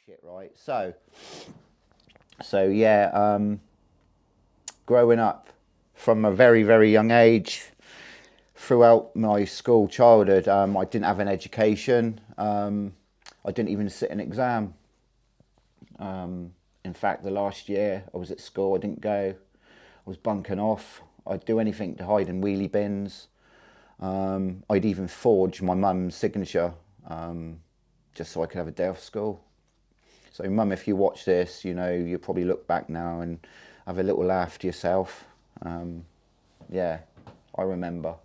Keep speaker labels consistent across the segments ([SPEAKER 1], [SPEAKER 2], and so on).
[SPEAKER 1] shit, right? So yeah, growing up from a very, very young age, throughout my school childhood, I didn't have an education. I didn't even sit an exam. In fact, the last year I was at school, I didn't go. I was bunking off. I'd do anything to hide in wheelie bins. I'd even forge my mum's signature just so I could have a day off school. So mum, if you watch this, you know, you'll probably look back now and have a little laugh to yourself. Yeah, I remember.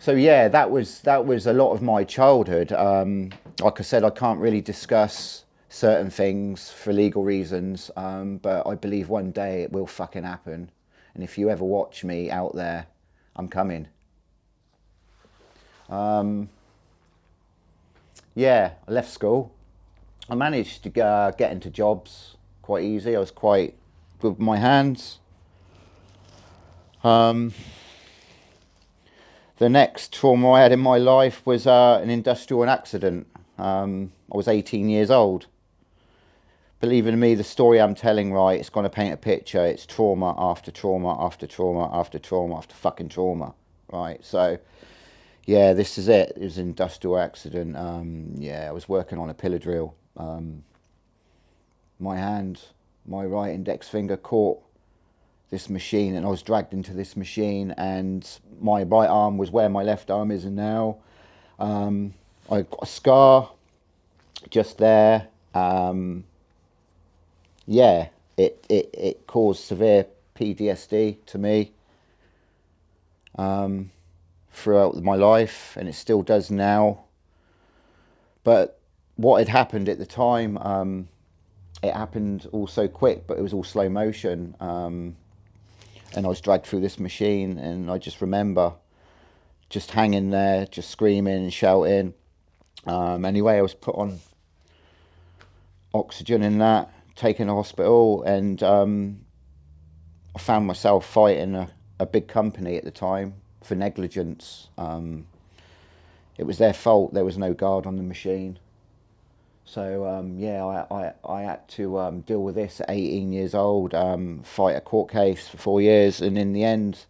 [SPEAKER 1] So yeah, that was a lot of my childhood. Like I said, I can't really discuss certain things for legal reasons, but I believe one day it will fucking happen. And if you ever watch me out there, I'm coming. Yeah, I left school. I managed to get into jobs quite easy. I was quite good with my hands. The next trauma I had in my life was an industrial accident. I was 18 years old. Believe in me, the story I'm telling, right, it's going to paint a picture. It's trauma after trauma after trauma after trauma after fucking trauma, right? So, yeah, this is it. It was an industrial accident. Yeah, I was working on a pillar drill. My hand, my right index finger caught this machine and I was dragged into this machine, and my right arm was where my left arm is now. I got a scar just there. Yeah, it caused severe PTSD to me throughout my life, and it still does now. But what had happened at the time, it happened all so quick, but it was all slow motion. And I was dragged through this machine, and I just remember just hanging there, just screaming and shouting. Anyway, I was put on oxygen and that, taken to hospital, and I found myself fighting a big company at the time for negligence. It was their fault. There was no guard on the machine. So yeah, I had to deal with this at 18 years old, fight a court case for 4 years, and in the end,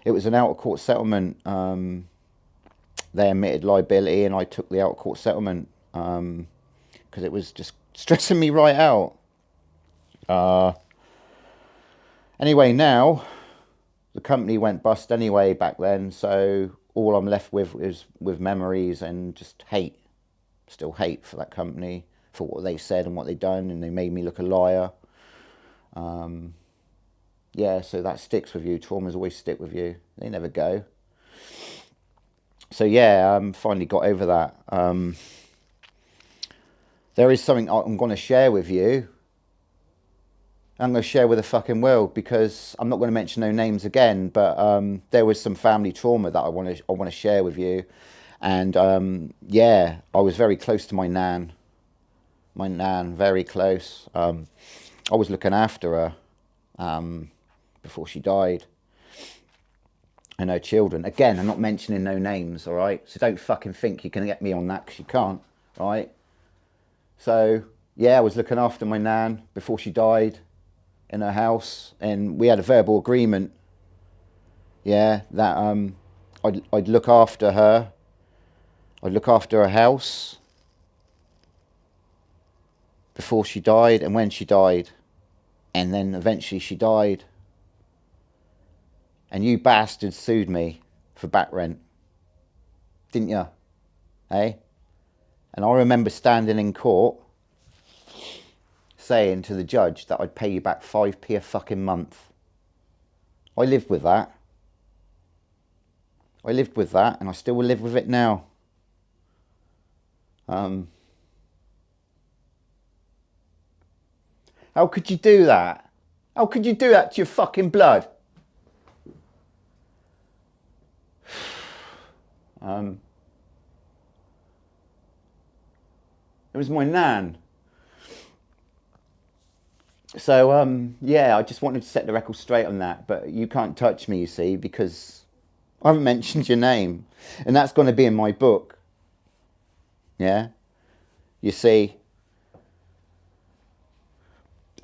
[SPEAKER 1] it was an out-of-court settlement. They admitted liability, and I took the out-of-court settlement because it was just stressing me right out. Anyway, now the company went bust anyway back then, so all I'm left with is with memories and just hate. Still hate for that company, for what they said and what they done, and they made me look a liar. Yeah, so that sticks with you. Traumas always stick with you. They never go. So yeah, finally got over that. There is something I'm going to share with you. I'm going to share with the fucking world, because I'm not going to mention no names again, but there was some family trauma that I want to share with you. And yeah, I was very close to my nan. My nan, very close. I was looking after her before she died. And her children. Again, I'm not mentioning no names, all right? So don't fucking think you can get me on that, because you can't, right? So yeah, I was looking after my nan before she died in her house, and we had a verbal agreement. Yeah, that I'd look after her. I'd look after her house before she died and when she died. And then eventually she died. And you bastards sued me for back rent. Didn't you? Eh? And I remember standing in court saying to the judge that I'd pay you back 5p a fucking month. I lived with that. I lived with that, and I still will live with it now. How could you do that? How could you do that to your fucking blood? It was my nan. So, yeah, I just wanted to set the record straight on that, but you can't touch me, you see, because I haven't mentioned your name, and that's going to be in my book. Yeah? You see,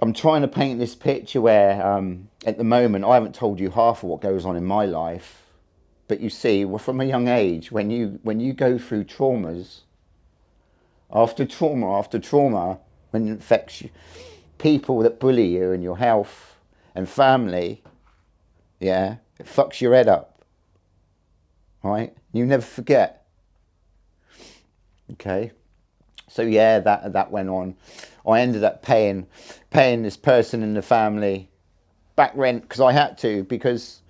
[SPEAKER 1] I'm trying to paint this picture where, at the moment, I haven't told you half of what goes on in my life, but you see, well, from a young age, when you go through traumas, after trauma after trauma, when it affects you, people that bully you and your health and family, yeah, it fucks your head up, right? You never forget. Okay, so yeah, that went on. I ended up paying this person in the family back rent because I had to, because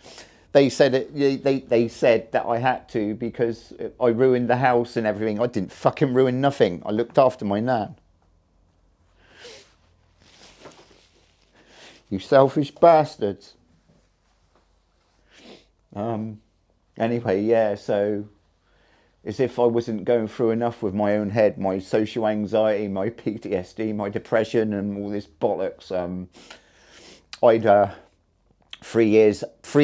[SPEAKER 1] they said they said that I had to because I ruined the house and everything. I didn't fucking ruin nothing. I looked after my nan. You selfish bastards. Anyway, yeah, so as if I wasn't going through enough with my own head, my social anxiety, my PTSD, my depression, and all this bollocks. I'd 3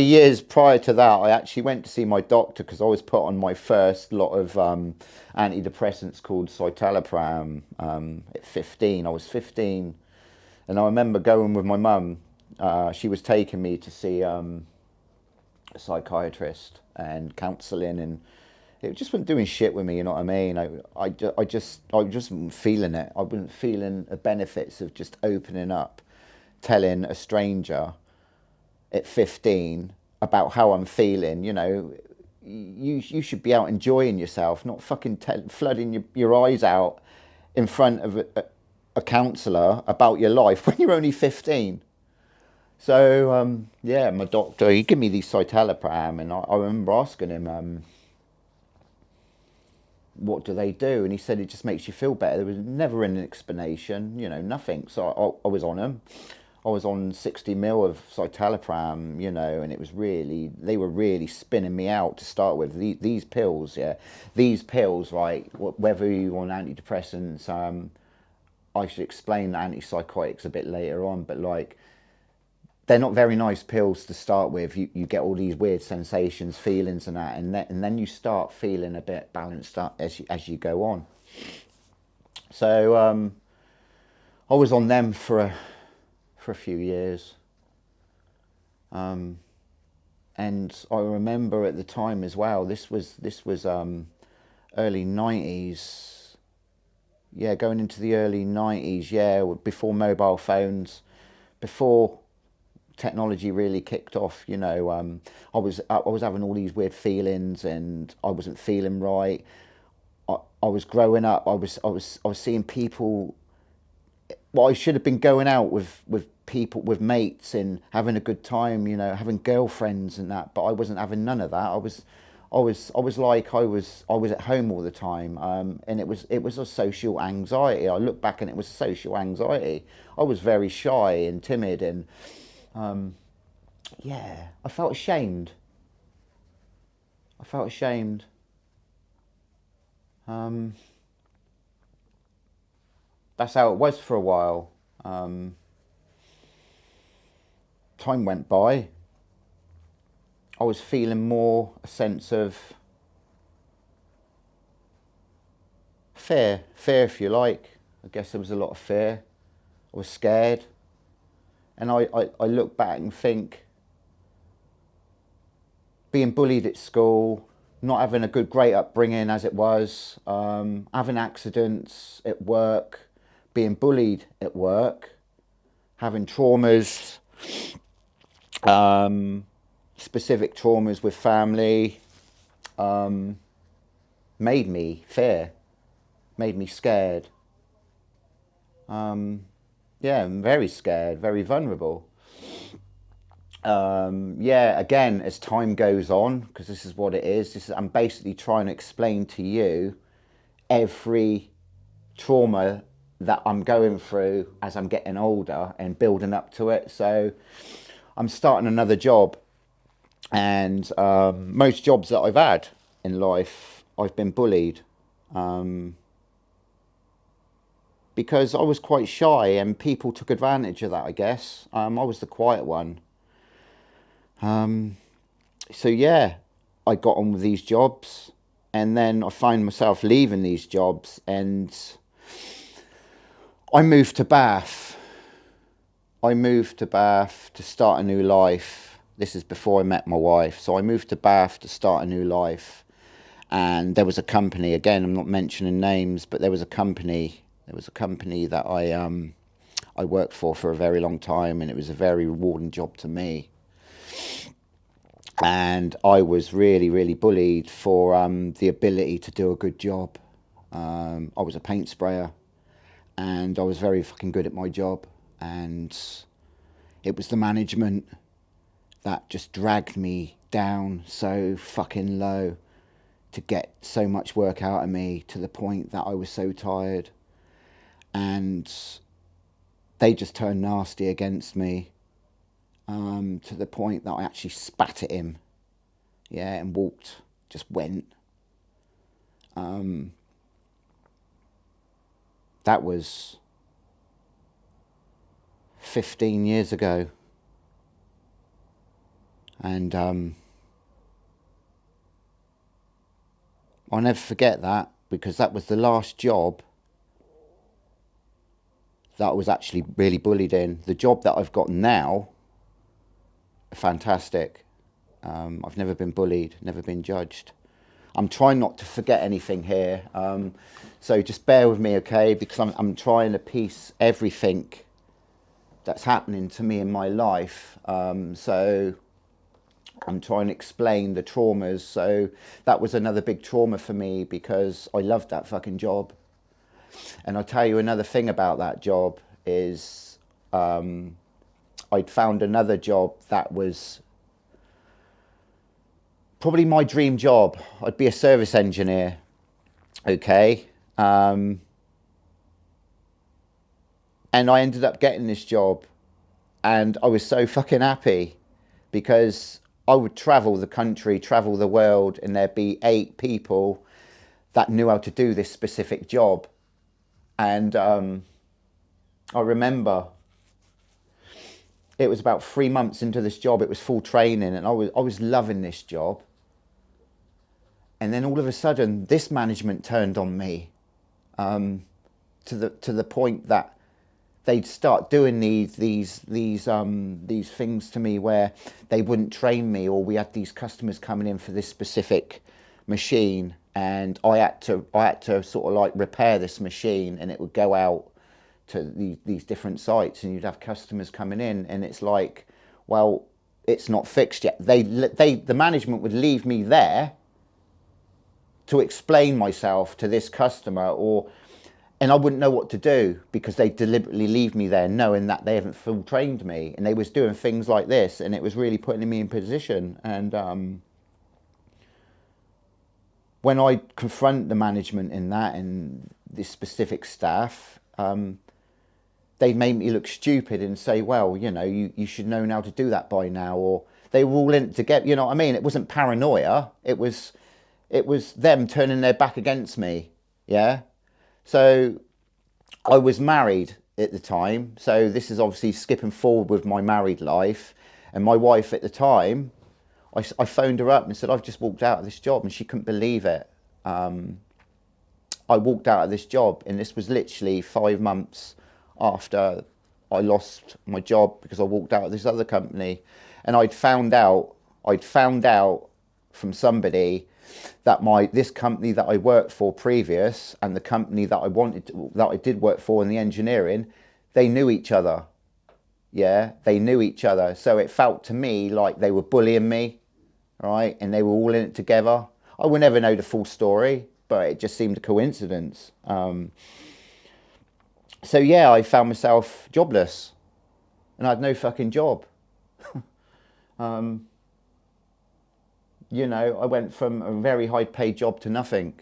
[SPEAKER 1] years prior to that, I actually went to see my doctor because I was put on my first lot of antidepressants called citalopram at 15. I was 15, and I remember going with my mum. She was taking me to see a psychiatrist and counselling, and it just wasn't doing shit with me, you know what I mean? I just wasn't feeling it. I wasn't feeling the benefits of just opening up, telling a stranger at 15 about how I'm feeling. You know, you should be out enjoying yourself, not fucking flooding your eyes out in front of a counsellor about your life when you're only 15. So, yeah, my doctor, he gave me these citalopram, and I remember asking him, what do they do? And he said it just makes you feel better. There was never an explanation, you know, nothing. So I was on them. I was on 60 mil of citalopram, you know, and they were really spinning me out to start with. These pills, yeah, these pills, right, whether you're on antidepressants, I should explain the antipsychotics a bit later on, but like, they're not very nice pills to start with. You get all these weird sensations, feelings, and that, and then you start feeling a bit balanced up as you go on. So I was on them for a few years, and I remember at the time as well. This was early 90s. Yeah, going into the early 90s. Yeah, before mobile phones, before technology really kicked off, you know. I was having all these weird feelings, and I wasn't feeling right. I was growing up. I was seeing people. Well, I should have been going out with people, with mates, and having a good time, you know, having girlfriends and that. But I wasn't having none of that. I was like I was at home all the time, and it was a social anxiety. I look back and it was social anxiety. I was very shy and timid, and yeah, I felt ashamed. That's how it was for a while. Time went by. I was feeling more a sense of fear if you like. I guess there was a lot of fear. I was scared. And I look back and think, being bullied at school, not having a great upbringing as it was, having accidents at work, being bullied at work, having traumas, specific traumas with family, made me fear, made me scared. Yeah, I'm very scared, very vulnerable. Yeah, again, as time goes on, because this is what it is, I'm basically trying to explain to you every trauma that I'm going through as I'm getting older and building up to it. So I'm starting another job, and most jobs that I've had in life, I've been bullied. Because I was quite shy and people took advantage of that, I guess. I was the quiet one. So yeah, I got on with these jobs, and then I find myself leaving these jobs, and I moved to Bath. I moved to Bath to start a new life. This is before I met my wife. So I moved to Bath to start a new life. And there was a company, again, I'm not mentioning names, but there was a company that I worked for a very long time, and it was a very rewarding job to me. And I was really, really bullied for the ability to do a good job. I was a paint sprayer, and I was very fucking good at my job. And it was the management that just dragged me down so fucking low to get so much work out of me, to the point that I was so tired. And they just turned nasty against me, to the point that I actually spat at him, yeah, and just went. That was 15 years ago. And I'll never forget that, because that was the last job that I was actually really bullied in. The job that I've got now, fantastic. I've never been bullied, never been judged. I'm trying not to forget anything here, so just bear with me, okay? Because I'm trying to piece everything that's happening to me in my life. So I'm trying to explain the traumas. So that was another big trauma for me, because I loved that fucking job. And I'll tell you another thing about that job is I'd found another job that was probably my dream job. I'd be a service engineer, okay? And I ended up getting this job, and I was so fucking happy, because I would travel the country, travel the world, and there'd be 8 people that knew how to do this specific job. And I remember it was about 3 months into this job. It was full training, and I was loving this job. And then all of a sudden, this management turned on me, to the point that they'd start doing these things to me, where they wouldn't train me, or we had these customers coming in for this specific machine, and I had to sort of like repair this machine, and it would go out to these different sites, and you'd have customers coming in, and it's like, well, it's not fixed yet. The management would leave me there to explain myself to this customer, and I wouldn't know what to do, because they deliberately leave me there knowing that they haven't full trained me, and they was doing things like this, and it was really putting me in position. And when I confront the management in that, and this specific staff, they made me look stupid and say, well, you know, you should know how to do that by now, or they were all in it together. You know what I mean? It wasn't paranoia. It was them turning their back against me. Yeah. So I was married at the time. So this is obviously skipping forward with my married life. And my wife at the time, I phoned her up and said, I've just walked out of this job, and she couldn't believe it. I walked out of this job, and this was literally 5 months after I lost my job, because I walked out of this other company. And I'd found out from somebody that this company that I worked for previous, and the company that I did work for in the engineering, they knew each other. Yeah, they knew each other. So it felt to me like they were bullying me, right? And they were all in it together. I will never know the full story, but it just seemed a coincidence. So yeah, I found myself jobless, and I had no fucking job. You know, I went from a very high paid job to nothing.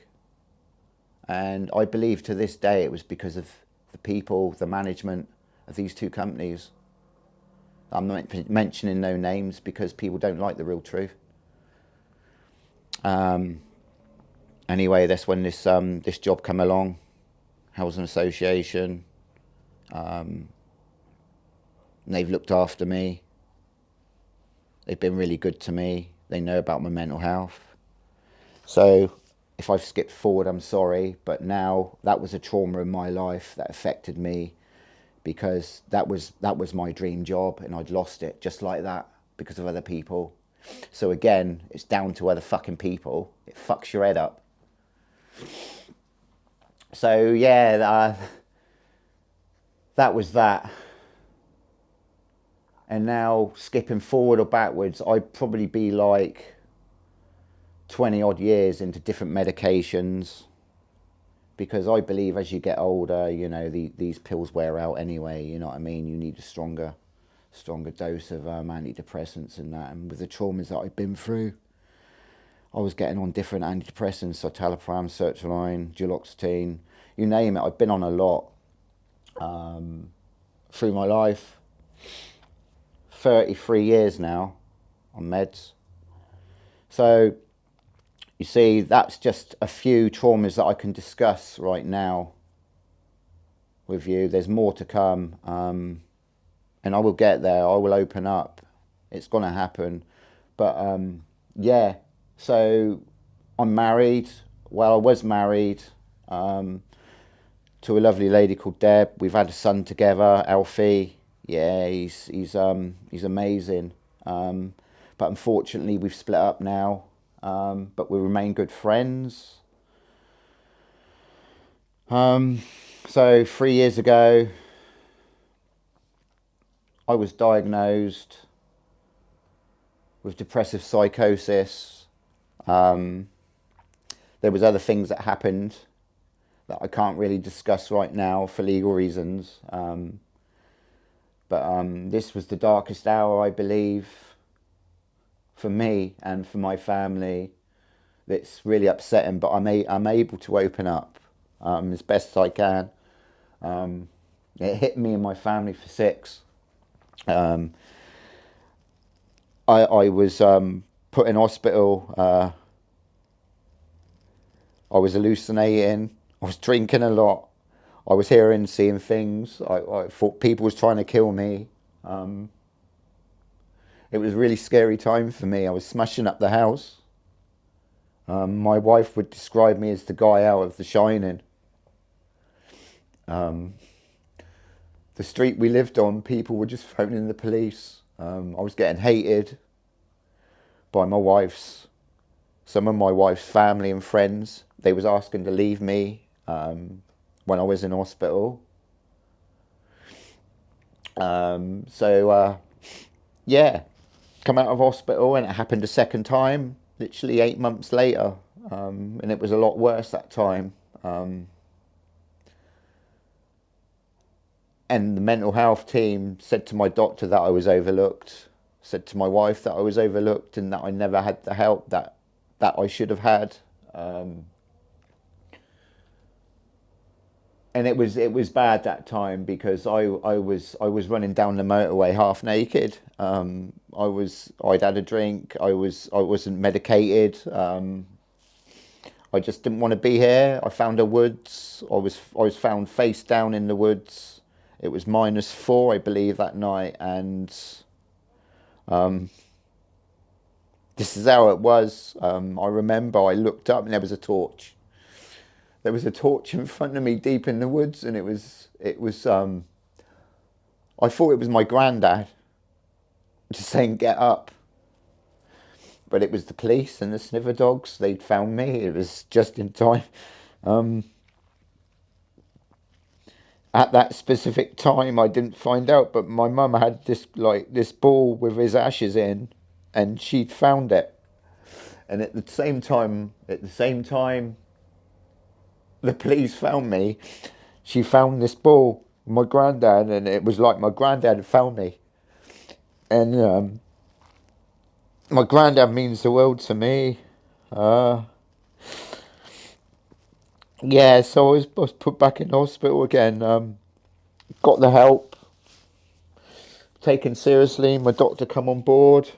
[SPEAKER 1] And I believe to this day it was because of the people, the management of these 2 companies. I'm not mentioning no names, because people don't like the real truth. Anyway, that's when this job come along, housing association. And they've looked after me. They've been really good to me. They know about my mental health. So if I've skipped forward, I'm sorry. But now, that was a trauma in my life that affected me because that was my dream job, and I'd lost it just like that because of other people. So again, it's down to other fucking people. It fucks your head up. So yeah, that was that. And now skipping forward or backwards, I'd probably be like 20 odd years into different medications, because I believe as you get older, you know, these pills wear out anyway, you know what I mean? You need a stronger dose of antidepressants and that. And with the traumas that I've been through, I was getting on different antidepressants, citalopram, sertraline, duloxetine, you name it. I've been on a lot through my life. 33 years now on meds. So you see, that's just a few traumas that I can discuss right now with you. There's more to come, and I will get there. I will open up. It's going to happen. But yeah, so I'm married. Well, I was married to a lovely lady called Deb. We've had a son together, Alfie. Yeah, he's amazing. But unfortunately, we've split up now. But we remain good friends. So 3 years ago, I was diagnosed with depressive psychosis. There was other things that happened that I can't really discuss right now for legal reasons. But this was the darkest hour, I believe, for me and for my family. It's really upsetting, but I'm able to open up as best as I can. It hit me and my family for 6. I was put in hospital. I was hallucinating. I was drinking a lot. I was hearing, seeing things. I thought people was trying to kill me. It was a really scary time for me. I was smashing up the house. My wife would describe me as the guy out of The Shining. The street we lived on, people were just phoning the police. I was getting hated by some of my wife's family and friends. They was asking to leave me when I was in hospital. Yeah, come out of hospital, and it happened a second time, literally 8 months later. And it was a lot worse that time. And the mental health team said to my doctor that I was overlooked, said to my wife that I was overlooked, and that I never had the help that I should have had. And it was bad that time, because I was running down the motorway half naked. I'd had a drink. I wasn't medicated. I just didn't want to be here. I found a woods. I was found face down in the woods. It was -4, I believe, that night, and this is how it was. I remember I looked up and there was a torch. There was a torch in front of me deep in the woods, and it was I thought it was my granddad just saying, "Get up." But it was the police and the sniffer dogs. They'd found me. It was just in time. At that specific time, I didn't find out, but my mum had this ball with his ashes in, and she'd found it. And at the same time, the police found me. She found this ball, my granddad, and it was like my granddad had found me. And my granddad means the world to me. Yeah, so I was put back in hospital again. Got the help, taken seriously. My doctor come on board.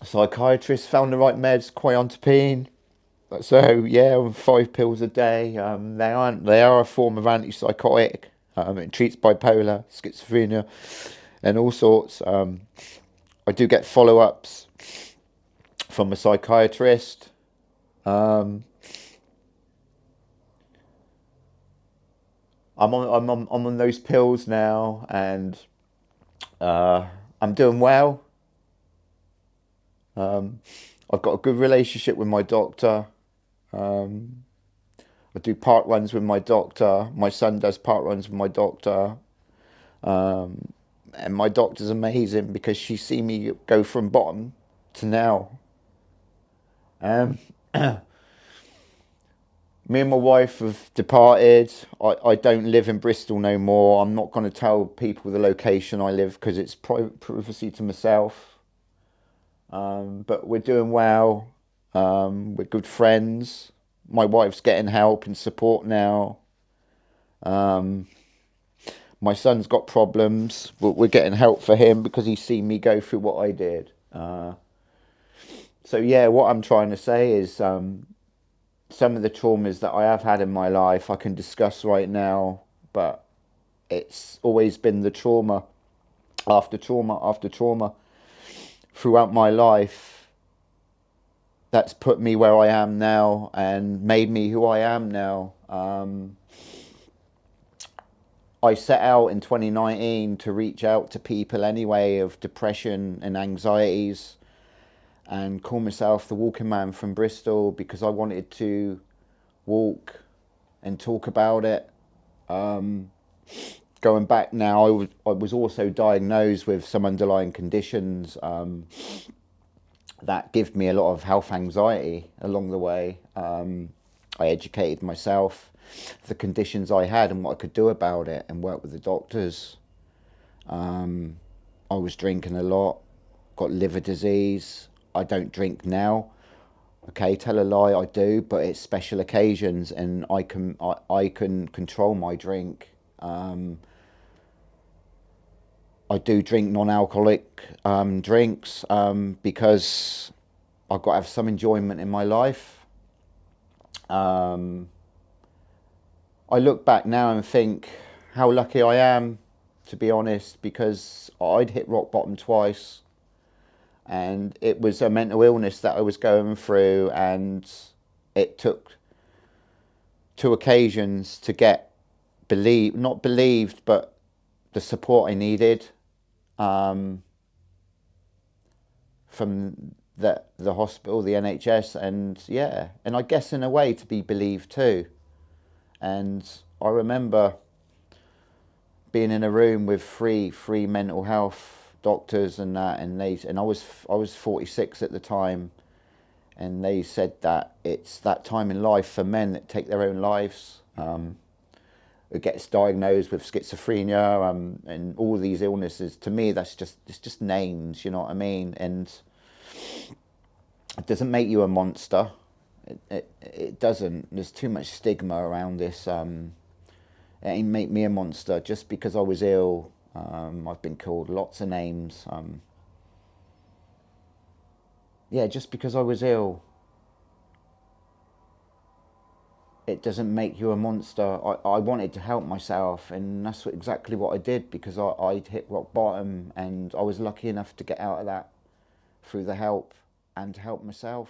[SPEAKER 1] A psychiatrist found the right meds, quinantipine. So yeah, 5 pills a day. They are a form of antipsychotic. It treats bipolar, schizophrenia, and all sorts. I do get follow-ups from a psychiatrist. I'm on those pills now, and I'm doing well. I've got a good relationship with my doctor. Um, I do part runs with my doctor. My son does part runs with my doctor. And my doctor's amazing because she's seen me go from bottom to now. Um, Me and my wife have departed. I don't live in Bristol no more. I'm not going to tell people the location I live because it's privacy to myself. But we're doing well. We're good friends. My wife's getting help and support now. Um, my son's got problems, but we're getting help for him because he's seen me go through what I did. So yeah, what I'm trying to say is some of the traumas that I have had in my life I can discuss right now, but it's always been the trauma after trauma after trauma throughout my life that's put me where I am now and made me who I am now. I set out in 2019 to reach out to people anyway of depression and anxieties and call myself the Walking Man from Bristol because I wanted to walk and talk about it. Going back now, I was also diagnosed with some underlying conditions that give me a lot of health anxiety along the way. I educated myself the conditions I had and what I could do about it and worked with the doctors. I was drinking a lot, got liver disease. I don't drink now. Okay, tell a lie, I do, but it's special occasions and I can control my drink. I do drink non-alcoholic drinks because I've got to have some enjoyment in my life. I look back now and think how lucky I am, to be honest, because I'd hit rock bottom twice and it was a mental illness that I was going through, and it took two occasions to get not believed, but the support I needed from the hospital, the NHS, and yeah, and I guess in a way to be believed too. And I remember being in a room with three mental health doctors and that, and I was 46 at the time, and they said that it's that time in life for men that take their own lives, who gets diagnosed with schizophrenia and all these illnesses. To me, it's just names, you know what I mean? And it doesn't make you a monster. It doesn't. There's too much stigma around this. It ain't make me a monster just because I was ill. I've been called lots of names. Yeah, just because I was ill, it doesn't make you a monster. I wanted to help myself, and that's exactly what I did because I'd hit rock bottom, and I was lucky enough to get out of that through the help and to help myself.